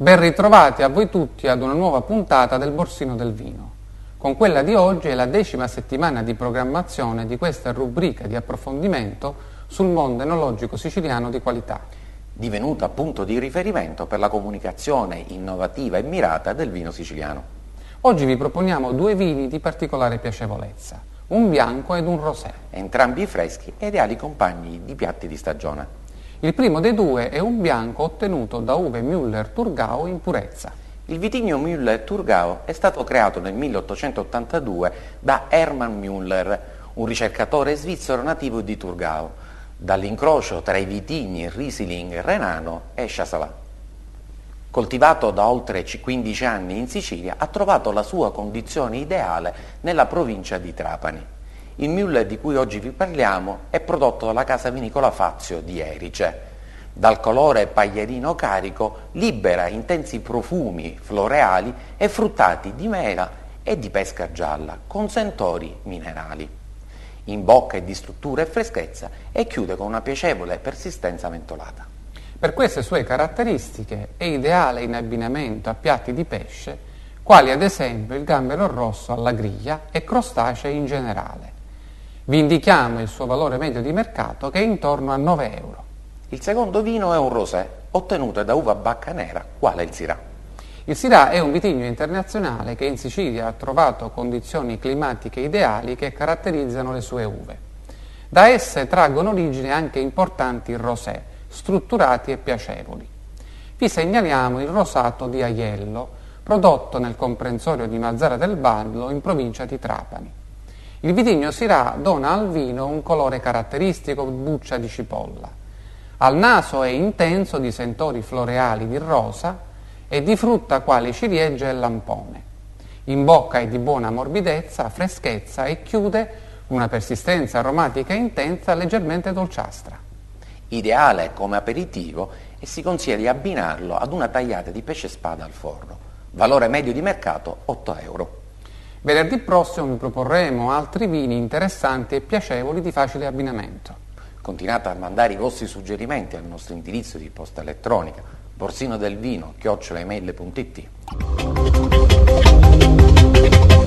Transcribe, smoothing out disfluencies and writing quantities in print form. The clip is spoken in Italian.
Ben ritrovati a voi tutti ad una nuova puntata del Borsino del Vino. Con quella di oggi è la 10ª settimana di programmazione di questa rubrica di approfondimento sul mondo enologico siciliano di qualità, divenuta punto di riferimento per la comunicazione innovativa e mirata del vino siciliano. Oggi vi proponiamo due vini di particolare piacevolezza, un bianco ed un rosé. Entrambi freschi e ideali compagni di piatti di stagione. Il primo dei due è un bianco ottenuto da uve Müller-Thurgau in purezza. Il vitigno Müller-Thurgau è stato creato nel 1882 da Hermann Müller, un ricercatore svizzero nativo di Thurgau, dall'incrocio tra i vitigni Riesling, Renano e Chasselas. Coltivato da oltre 15 anni in Sicilia, ha trovato la sua condizione ideale nella provincia di Trapani. Il Müller di cui oggi vi parliamo è prodotto dalla casa vinicola Fazio di Erice. Dal colore paglierino carico libera intensi profumi floreali e fruttati di mela e di pesca gialla, con sentori minerali. In bocca è di struttura e freschezza e chiude con una piacevole persistenza mentolata. Per queste sue caratteristiche è ideale in abbinamento a piatti di pesce, quali ad esempio il gambero rosso alla griglia e crostacei in generale. Vi indichiamo il suo valore medio di mercato che è intorno a 9 euro. Il secondo vino è un rosé, ottenuto da uva bacca nera, quale il Syrah. Il Syrah è un vitigno internazionale che in Sicilia ha trovato condizioni climatiche ideali che caratterizzano le sue uve. Da esse traggono origine anche importanti rosé, strutturati e piacevoli. Vi segnaliamo il rosato di Aiello, prodotto nel comprensorio di Mazzara del Ballo in provincia di Trapani. Il vitigno Syrah dona al vino un colore caratteristico buccia di cipolla. Al naso è intenso di sentori floreali di rosa e di frutta quali ciliegia e lampone. In bocca è di buona morbidezza, freschezza e chiude una persistenza aromatica intensa leggermente dolciastra. Ideale come aperitivo e si consiglia di abbinarlo ad una tagliata di pesce spada al forno. Valore medio di mercato 8 euro. Venerdì prossimo vi proporremo altri vini interessanti e piacevoli di facile abbinamento. Continuate a mandare i vostri suggerimenti al nostro indirizzo di posta elettronica borsinodelvino@email.it.